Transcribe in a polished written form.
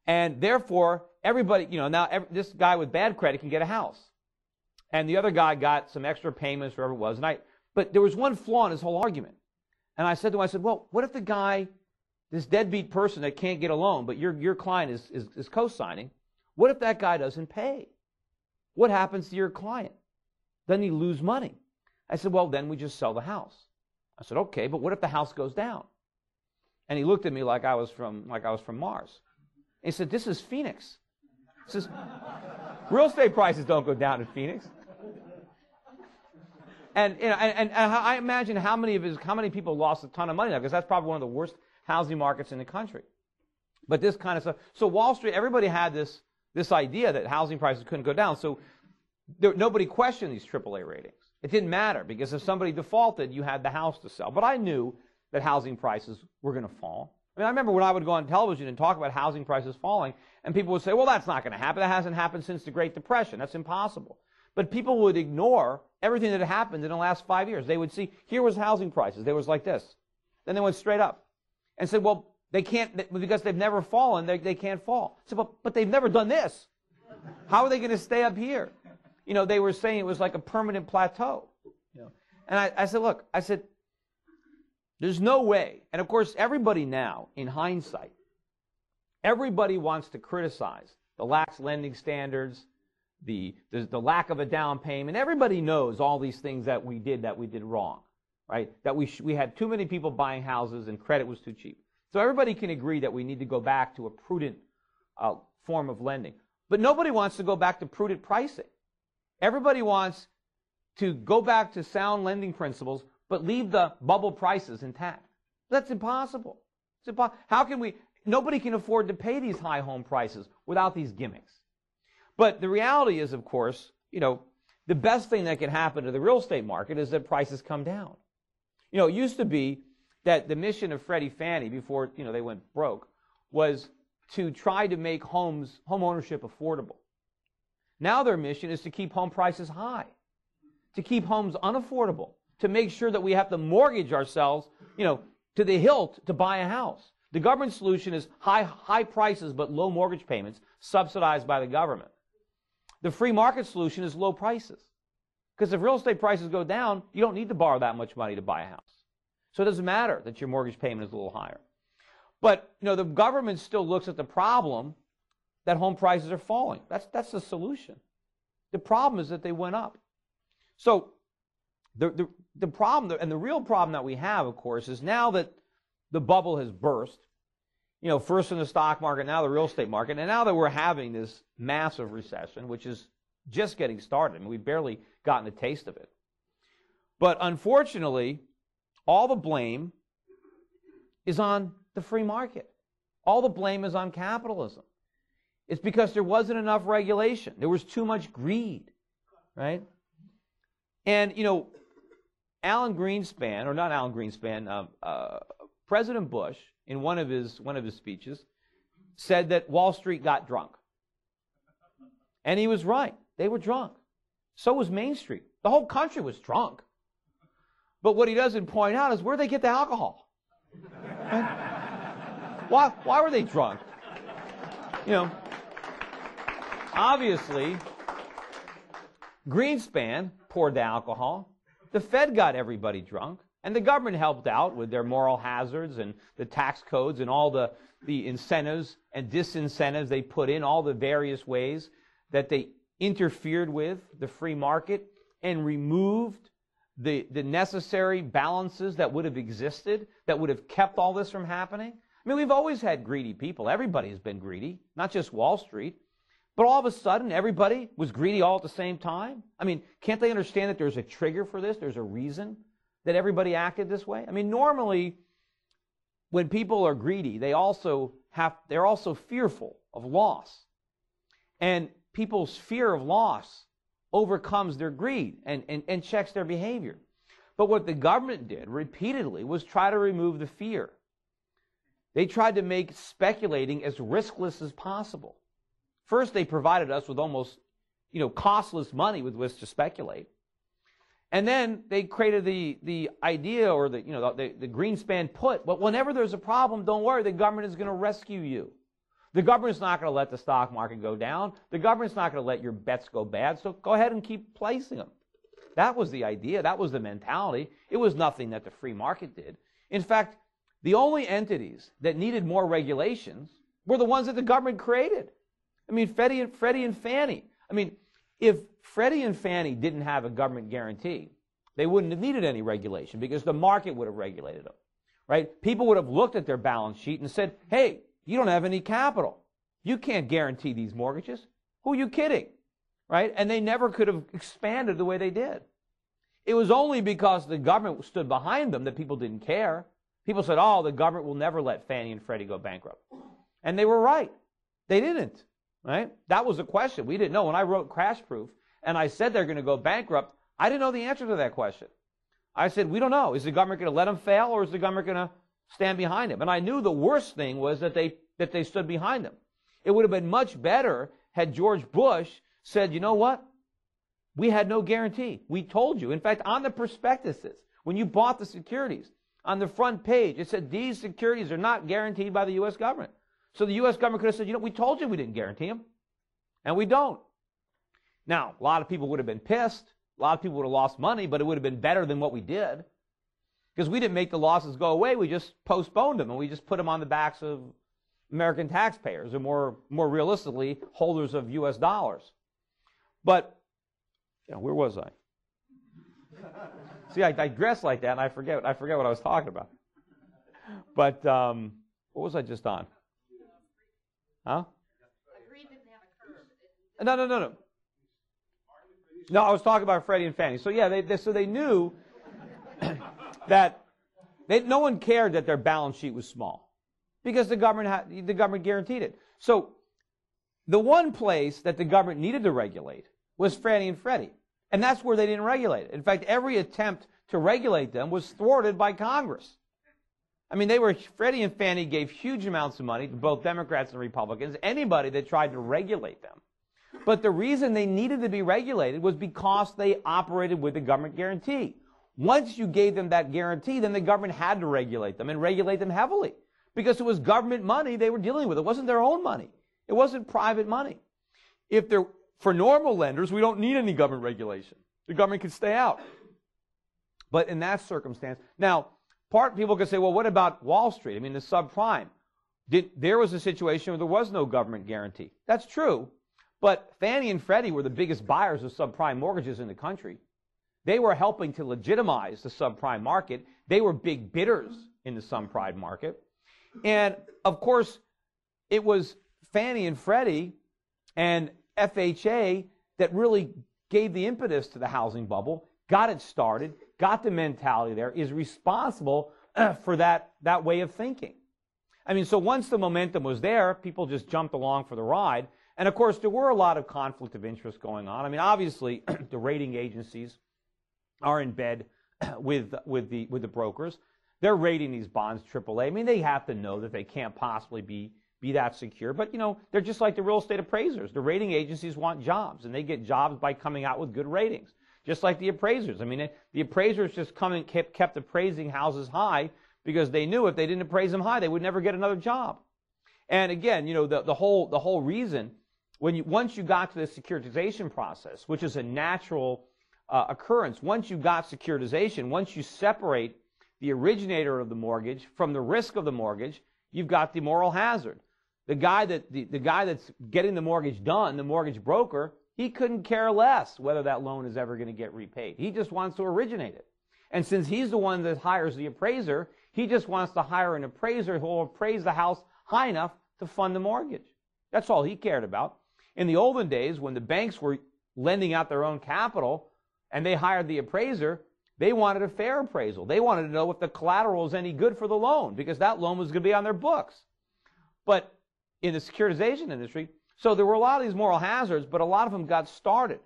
And therefore, everybody, now this guy with bad credit can get a house. And the other guy got some extra payments, whatever it was. But there was one flaw in his whole argument. And I said to him, well, what if the guy, this deadbeat person that can't get a loan, but your client is co-signing, what if that guy doesn't pay? What happens to your client? Doesn't he lose money? I said, well, then we just sell the house. I said, okay, but what if the house goes down? And he looked at me like I was from Mars. And he said, this is Phoenix. He says, real estate prices don't go down in Phoenix. And I imagine how many people lost a ton of money now, because that's probably one of the worst housing markets in the country. But this kind of stuff. So Wall Street, everybody had this idea that housing prices couldn't go down. So nobody questioned these AAA ratings. It didn't matter, because if somebody defaulted, you had the house to sell. But I knew that housing prices were going to fall. I mean, I remember when I would go on television and talk about housing prices falling, and people would say, well, that's not going to happen. That hasn't happened since the Great Depression. That's impossible. But people would ignore everything that had happened in the last 5 years. They would see, here was housing prices. They was like this. Then they went straight up and said, well, they can't, because they've never fallen, they can't fall. I said, but they've never done this. How are they going to stay up here? They were saying it was like a permanent plateau. And I said, look, there's no way. And of course, everybody now, in hindsight, everybody wants to criticize the lax lending standards, the lack of a down payment. Everybody knows all these things that we did wrong, right? That we had too many people buying houses and credit was too cheap. So everybody can agree that we need to go back to a prudent form of lending. But nobody wants to go back to prudent pricing. Everybody wants to go back to sound lending principles, but leave the bubble prices intact. That's impossible. How can we? Nobody can afford to pay these high home prices without these gimmicks. But the reality is, of course, the best thing that can happen to the real estate market is that prices come down. It used to be that the mission of Freddie Fannie before they went broke was to try to make home ownership affordable. Now their mission is to keep home prices high, to keep homes unaffordable, to make sure that we have to mortgage ourselves, to the hilt to buy a house. The government solution is high prices but low mortgage payments subsidized by the government. The free market solution is low prices. Because if real estate prices go down, you don't need to borrow that much money to buy a house. So it doesn't matter that your mortgage payment is a little higher. But the government still looks at the problem that home prices are falling. That's the solution. The problem is that they went up. So the problem, and the real problem that we have, of course, is now that the bubble has burst, first in the stock market, now the real estate market, and now that we're having this massive recession, which is just getting started. I mean, we've barely gotten a taste of it. But unfortunately, all the blame is on the free market. All the blame is on capitalism. It's because there wasn't enough regulation. There was too much greed, right? And, Alan Greenspan, or not Alan Greenspan, President Bush, in one of his speeches, said that Wall Street got drunk. And he was right. They were drunk. So was Main Street. The whole country was drunk. But what he doesn't point out is where they get the alcohol. Right? Why were they drunk? Obviously, Greenspan poured the alcohol. The Fed got everybody drunk. And the government helped out with their moral hazards and the tax codes and all the incentives and disincentives they put in, all the various ways that they interfered with the free market and removed the necessary balances that would have existed, that would have kept all this from happening. I mean, we've always had greedy people. Everybody has been greedy, not just Wall Street. But all of a sudden, everybody was greedy all at the same time? I mean, can't they understand that there's a trigger for this? There's a reason that everybody acted this way? I mean, normally, when people are greedy, they're also fearful of loss. And people's fear of loss overcomes their greed and checks their behavior. But what the government did repeatedly was try to remove the fear. They tried to make speculating as riskless as possible. First, they provided us with almost, costless money with which to speculate. And then they created the idea, or the Greenspan put, well, whenever there's a problem, don't worry, the government is going to rescue you. The government's not going to let the stock market go down. The government's not going to let your bets go bad, so go ahead and keep placing them. That was the idea. That was the mentality. It was nothing that the free market did. In fact, the only entities that needed more regulations were the ones that the government created. I mean, Freddie and Fannie. I mean, if Freddie and Fannie didn't have a government guarantee, they wouldn't have needed any regulation because the market would have regulated them, right? People would have looked at their balance sheet and said, hey, you don't have any capital. You can't guarantee these mortgages. Who are you kidding, right? And they never could have expanded the way they did. It was only because the government stood behind them that people didn't care. People said, oh, the government will never let Fannie and Freddie go bankrupt. And they were right. They didn't, right? That was the question. We didn't know. When I wrote Crash Proof and I said they're going to go bankrupt, I didn't know the answer to that question. I said, we don't know. Is the government going to let them fail, or is the government going to stand behind them? And I knew the worst thing was that they stood behind them. It would have been much better had George Bush said, you know what? We had no guarantee. We told you. In fact, on the prospectuses, when you bought the securities, on the front page, it said these securities are not guaranteed by the U.S. government. So the U.S. government could have said, you know, we told you we didn't guarantee them. And we don't. Now, a lot of people would have been pissed. A lot of people would have lost money, but it would have been better than what we did. Because we didn't make the losses go away. We just postponed them, and we just put them on the backs of American taxpayers, or more realistically, holders of U.S. dollars. But, you know, where was I? See, I digress like that, and I forget what I was talking about. But what was I just on? Huh? Agreed didn't have a curve. No. No, I was talking about Freddie and Fannie. So yeah, they knew that no one cared that their balance sheet was small because the government guaranteed it. So the one place that the government needed to regulate was Fannie and Freddie, and that's where they didn't regulate it. In fact, every attempt to regulate them was thwarted by Congress. I mean, Freddie and Fannie gave huge amounts of money to both Democrats and Republicans, anybody that tried to regulate them. But the reason they needed to be regulated was because they operated with a government guarantee. Once you gave them that guarantee, then the government had to regulate them, and regulate them heavily, because it was government money they were dealing with. It wasn't their own money. It wasn't private money. For normal lenders, we don't need any government regulation. The government can stay out. But in that circumstance, now, people could say, well, what about Wall Street? I mean, the subprime. There was a situation where there was no government guarantee. That's true. But Fannie and Freddie were the biggest buyers of subprime mortgages in the country. They were helping to legitimize the subprime market. They were big bidders in the subprime market. And, of course, it was Fannie and Freddie and FHA that really gave the impetus to the housing bubble, got it started, got the mentality there, is responsible for that way of thinking. I mean, so once the momentum was there, people just jumped along for the ride. And, of course, there were a lot of conflict of interest going on. I mean, obviously, the rating agencies are in bed with the brokers. They're rating these bonds AAA. I mean, they have to know that they can't possibly be that secure. But, you know, they're just like the real estate appraisers. The rating agencies want jobs, and they get jobs by coming out with good ratings, just like the appraisers. I mean, the appraisers just kept appraising houses high because they knew if they didn't appraise them high, they would never get another job. And, again, you know, the whole reason, once you got to the securitization process, which is a natural occurrence, once you got securitization, once you separate the originator of the mortgage from the risk of the mortgage, you've got the moral hazard. The guy that's getting the mortgage done, the mortgage broker, he couldn't care less whether that loan is ever going to get repaid. He just wants to originate it. And since he's the one that hires the appraiser, he just wants to hire an appraiser who will appraise the house high enough to fund the mortgage. That's all he cared about. In the olden days, when the banks were lending out their own capital and they hired the appraiser, they wanted a fair appraisal. They wanted to know if the collateral was any good for the loan, because that loan was going to be on their books. But in the securitization industry, so there were a lot of these moral hazards, but a lot of them got started